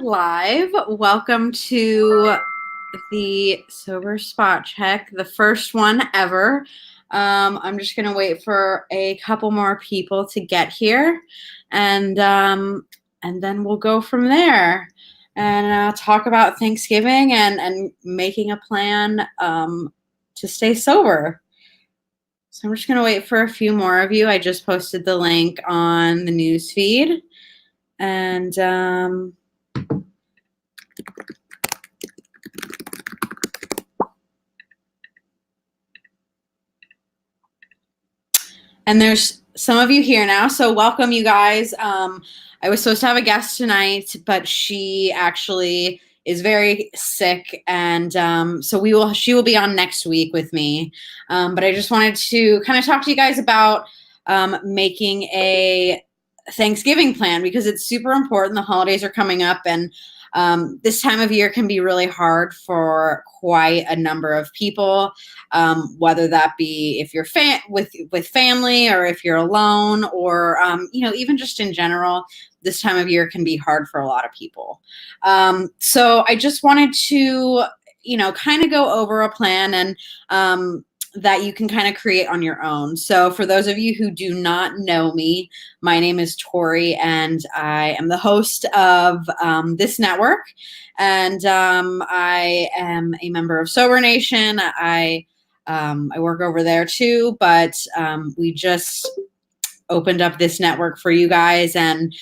Live. Welcome to the Sober Spot Check, the first one ever. I'm just going to wait for a couple more people to get here, and then we'll go from there and talk about Thanksgiving and making a plan to stay sober. So I'm just going to wait for a few more of you. I just posted the link on the news feed, and there's some of you here now, so welcome, you guys. I was supposed to have a guest tonight, but she actually is very sick, and so she will be on next week with me. But I just wanted to kind of talk to you guys about making a Thanksgiving plan, because it's super important. The holidays are coming up, and this time of year can be really hard for quite a number of people, whether that be if you're with family, or if you're alone, or even just in general. This time of year can be hard for a lot of people. So I just wanted to kind of go over a plan and that you can kind of create on your own. So for those of you who do not know me, my name is Tori, and I am the host of this network. And I am a member of Sober Nation. I work over there too, but we just opened up this network for you guys, and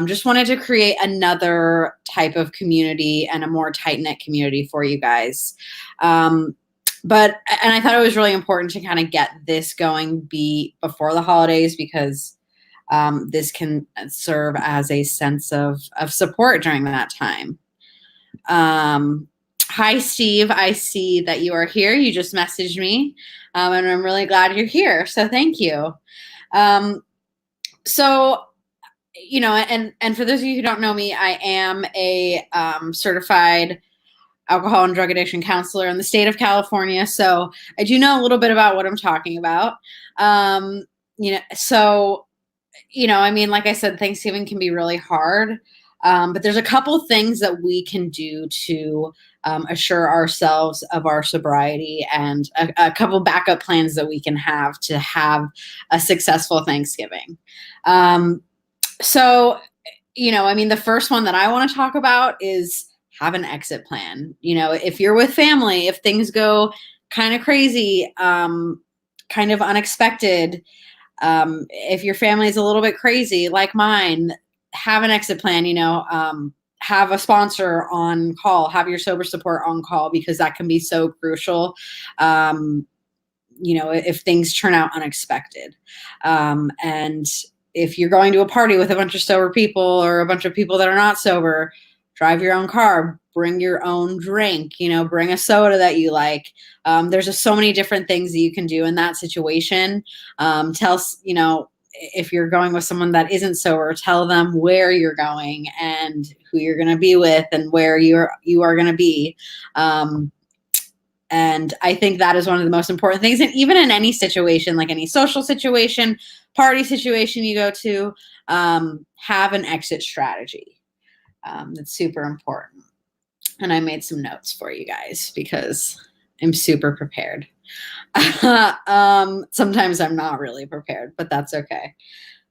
just wanted to create another type of community and a more tight-knit community for you guys. But I thought it was really important to kind of get this going before the holidays, because this can serve as a sense of support during that time. Hi, Steve. I see that you are here. You just messaged me, and I'm really glad you're here. So thank you. So, and for those of you who don't know me, I am a certified alcohol and drug addiction counselor in the state of California. So I do know a little bit about what I'm talking about. Like I said, Thanksgiving can be really hard. But there's a couple things that we can do to assure ourselves of our sobriety, and a couple backup plans that we can have to have a successful Thanksgiving. The first one that I want to talk about is have an exit plan. If you're with family, if things go kind of crazy, kind of unexpected, if your family is a little bit crazy like mine, have an exit plan. Have a sponsor on call, have your sober support on call, because that can be so crucial. If things turn out unexpected, and if you're going to a party with a bunch of sober people or a bunch of people that are not sober, drive your own car, bring your own drink, bring a soda that you like. There's just so many different things that you can do in that situation. If you're going with someone that isn't sober, tell them where you're going and who you're going to be with and where you are going to be. And I think that is one of the most important things. And even in any situation, like any social situation, party situation you go to, have an exit strategy. That's super important. And I made some notes for you guys because I'm super prepared. Sometimes I'm not really prepared, but that's okay.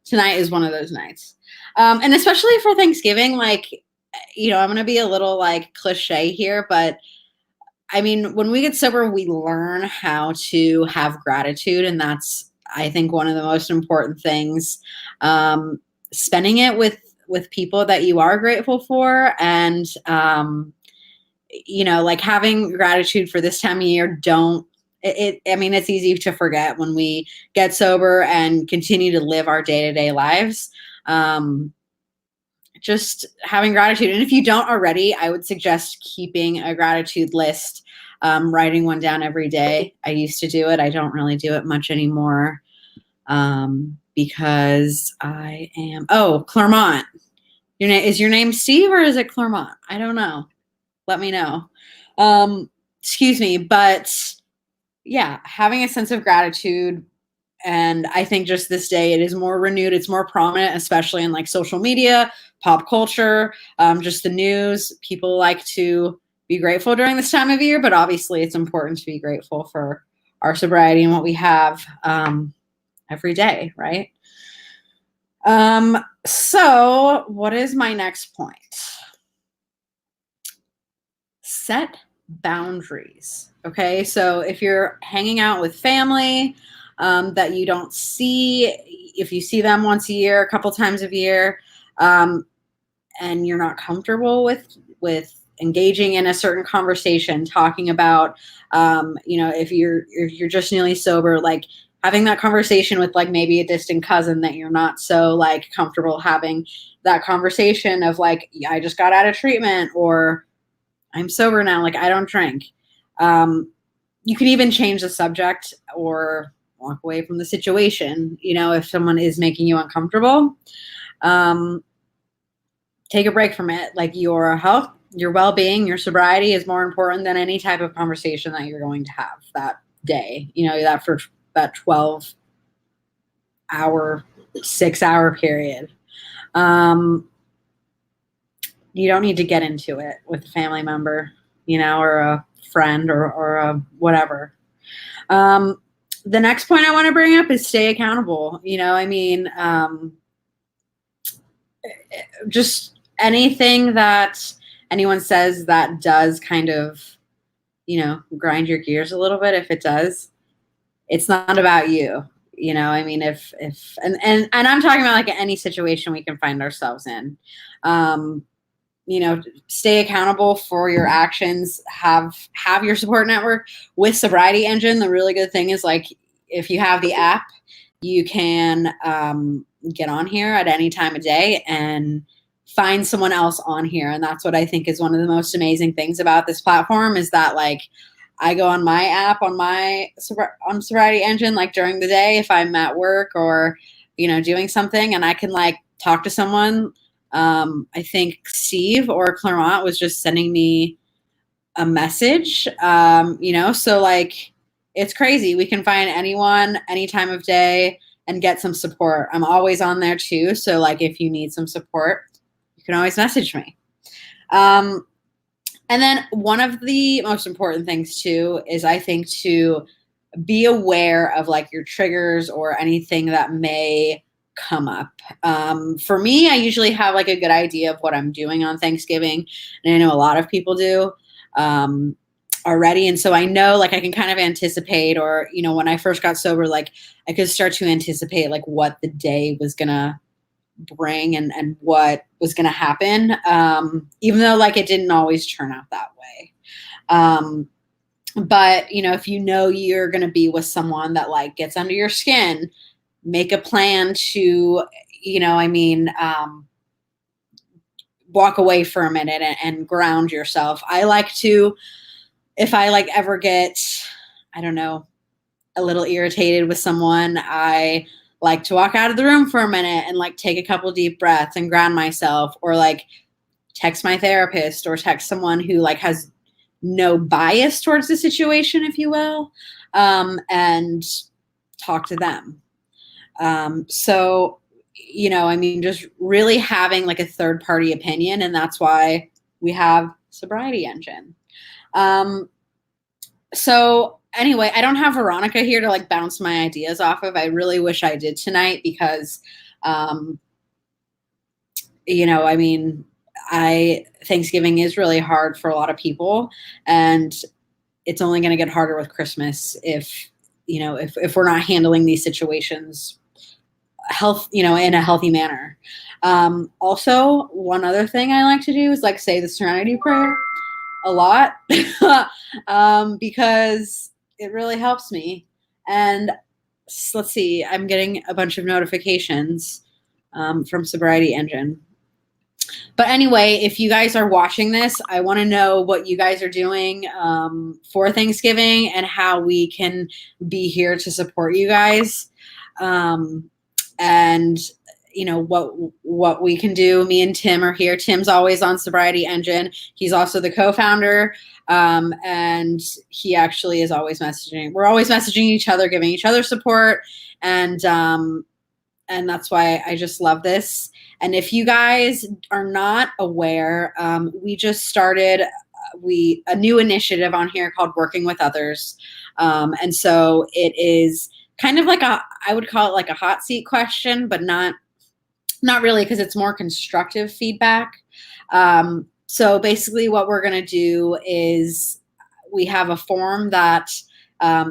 Tonight is one of those nights. And especially for Thanksgiving, I'm going to be a little cliche here, but when we get sober, we learn how to have gratitude. And that's, I think, one of the most important things. Spending it with people that you are grateful for, and, having gratitude for this time of year. It's easy to forget when we get sober and continue to live our day-to-day lives. Just having gratitude. And if you don't already, I would suggest keeping a gratitude list, writing one down every day. I used to do it. I don't really do it much anymore, because I am, Claremont. Is your name Steve or is it Claremont? I don't know. Let me know. Excuse me. But yeah, having a sense of gratitude And I think just this day, it is more renewed. It's more prominent, especially in like social media, pop culture, just the news. People like to be grateful during this time of year, but obviously it's important to be grateful for our sobriety and what we have every day, right? So what is my next point? Set boundaries. Okay, so if you're hanging out with family that you don't see, if you see them once a year, a couple times a year, and you're not comfortable with engaging in a certain conversation, talking about, if you're just newly sober, like having that conversation with like maybe a distant cousin that you're not so like comfortable having that conversation of like, I just got out of treatment, or I'm sober now, like I don't drink. You can even change the subject or walk away from the situation, if someone is making you uncomfortable. Take a break from it. Like your health, your well-being, your sobriety is more important than any type of conversation that you're going to have that day, that for that 12-hour, 6-hour period. You don't need to get into it with a family member, or a friend or a whatever. The next point I want to bring up is stay accountable. Just anything that anyone says that does kind of, grind your gears a little bit. If it does, it's not about you. If and I'm talking about like any situation we can find ourselves in. Stay accountable for your actions, have your support network with Sobriety Engine. The really good thing is like, if you have the app, you can get on here at any time of day and find someone else on here. And that's what I think is one of the most amazing things about this platform, is that like I go on my app on Sobriety Engine, like during the day, if I'm at work or, doing something, and I can like talk to someone. I think Steve or Claremont was just sending me a message, so like, it's crazy. We can find anyone, any time of day, and get some support. I'm always on there too. So like, if you need some support, you can always message me. And then one of the most important things too is, I think, to be aware of like your triggers or anything that may come up. For me, I usually have like a good idea of what I'm doing on Thanksgiving, and I know a lot of people do already. And so I know like I can kind of anticipate, or, when I first got sober, like I could start to anticipate like what the day was gonna bring and what was gonna happen. Even though like it didn't always turn out that way. But if you're gonna be with someone that like gets under your skin, make a plan to, walk away for a minute and ground yourself. I like to, if I like ever get, I don't know, a little irritated with someone, I like to walk out of the room for a minute and like take a couple deep breaths and ground myself, or like text my therapist or text someone who like has no bias towards the situation, if you will, and talk to them. So, just really having like a third party opinion. And that's why we have Sobriety Engine. So anyway, I don't have Veronica here to like bounce my ideas off of. I really wish I did tonight, because, Thanksgiving is really hard for a lot of people, and it's only going to get harder with Christmas if we're not handling these situations in a healthy manner. Also, one other thing I like to do is like say the Serenity Prayer a lot, because it really helps me. And let's see, I'm getting a bunch of notifications from Sobriety Engine. But anyway, if you guys are watching this, I want to know what you guys are doing for Thanksgiving and how we can be here to support you guys. And what we can do. Me and Tim are here. Tim's always on Sobriety Engine. He's also the co-founder, and he actually is always messaging. We're always messaging each other, giving each other support, And that's why I just love this. And if you guys are not aware, we just started a new initiative on here called Working with Others. And so it is kind of like I would call it like a hot seat question, but not really, because it's more constructive feedback. So basically what we're going to do is we have a form that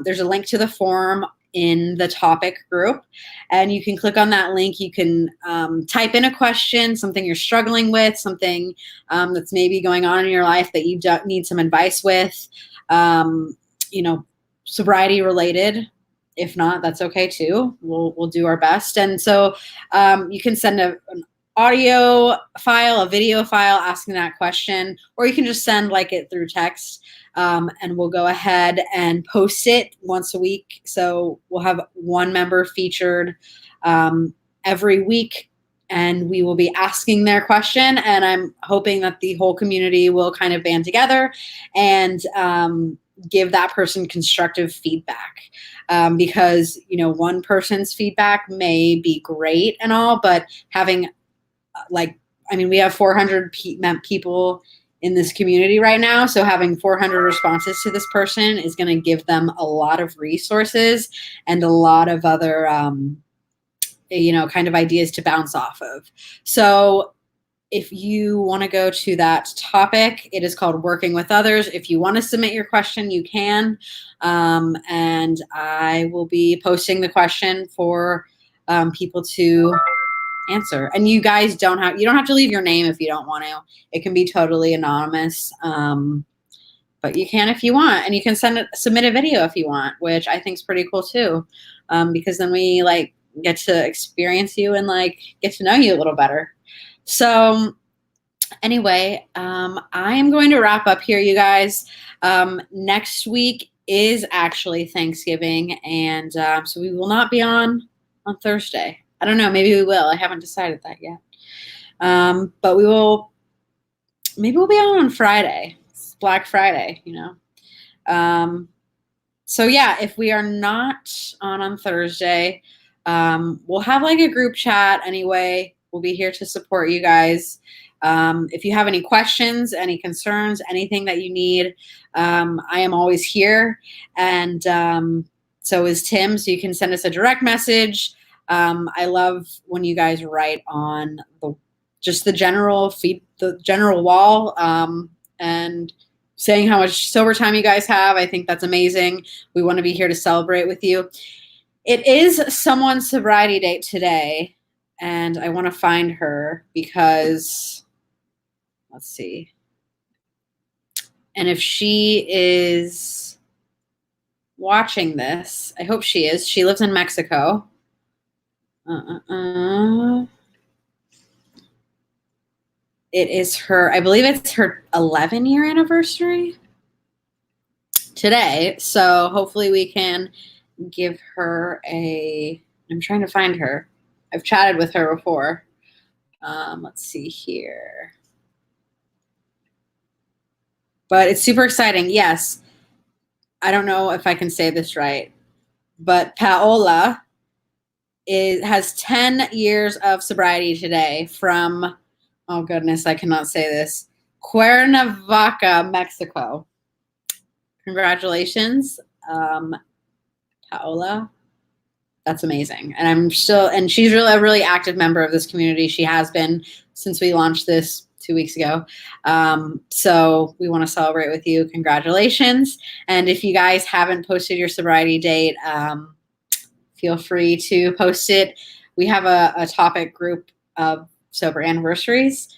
there's a link to the form in the topic group, and you can click on that link. You can type in a question, something you're struggling with, something that's maybe going on in your life that you need some advice with, sobriety related. If not, that's okay too. We'll do our best. And so you can send an audio file, a video file asking that question, or you can just send it through text. And we'll go ahead and post it once a week. So we'll have one member featured every week, and we will be asking their question. And I'm hoping that the whole community will kind of band together and give that person constructive feedback. Because, one person's feedback may be great and all, but having we have 400 people in this community right now. So having 400 responses to this person is going to give them a lot of resources and a lot of other, kind of ideas to bounce off of. So if you want to go to that topic, it is called Working with Others. If you want to submit your question, you can. And I will be posting the question for people to answer. And you guys don't have to leave your name if you don't want to. It can be totally anonymous. But you can if you want, and you can submit a video if you want, which I think is pretty cool too. Because then we get to experience you and get to know you a little better. So anyway, I am going to wrap up here, you guys. Next week is actually Thanksgiving, and so we will not be on Thursday. I don't know. Maybe we will. I haven't decided that yet. But maybe we'll be on Friday. It's Black Friday, So yeah, if we are not on Thursday, we'll have a group chat anyway. We'll be here to support you guys. If you have any questions, any concerns, anything that you need, I am always here. And so is Tim. So you can send us a direct message. I love when you guys write on the general wall, and saying how much sober time you guys have. I think that's amazing. We want to be here to celebrate with you. It is someone's sobriety date today, and I want to find her because, let's see. And if she is watching this, I hope she is. She lives in Mexico. It is I believe it's her 11-year anniversary today. So hopefully we can give her I'm trying to find her. I've chatted with her before. Let's see here. But it's super exciting. Yes. I don't know if I can say this right, but Paola has 10 years of sobriety today from, oh goodness, I cannot say this, Cuernavaca, Mexico. Congratulations, Paola. That's amazing. And she's really a really active member of this community. She has been since we launched this 2 weeks ago. So we want to celebrate with you. Congratulations. And if you guys haven't posted your sobriety date, feel free to post it. We have a topic group of sober anniversaries.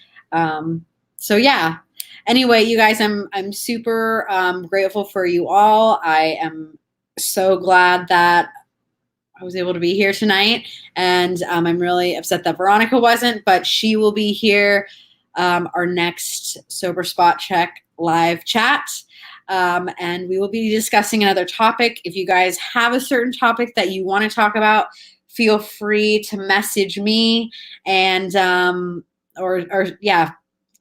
So yeah. Anyway, you guys, I'm super grateful for you all. I am so glad that I was able to be here tonight, and I'm really upset that Veronica wasn't, but she will be here our next Sober Spot Check live chat. And we will be discussing another topic. If you guys have a certain topic that you want to talk about, feel free to message me and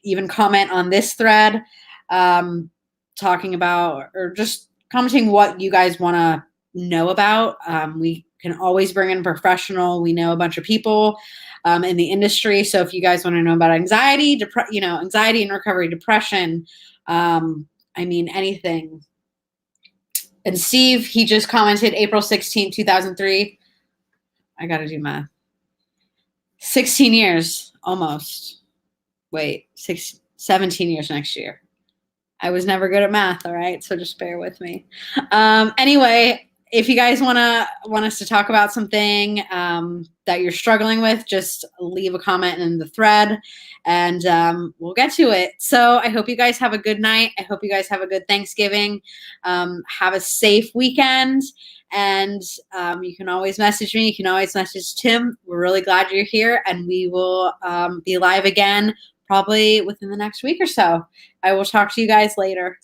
even comment on this thread, talking about or just commenting what you guys want to know about. We can always bring in a professional. We know a bunch of people in the industry. So if you guys want to know about anxiety, anxiety and recovery, depression, anything. And Steve, he just commented April 16, 2003. I got to do math. 16 years, almost. Wait, 17 years next year. I was never good at math, all right? So just bear with me. Anyway, if you guys want us to talk about something that you're struggling with, just leave a comment in the thread and we'll get to it. So I hope you guys have a good night. I hope you guys have a good Thanksgiving. Have a safe weekend. And you can always message me. You can always message Tim. We're really glad you're here. And we will be live again probably within the next week or so. I will talk to you guys later.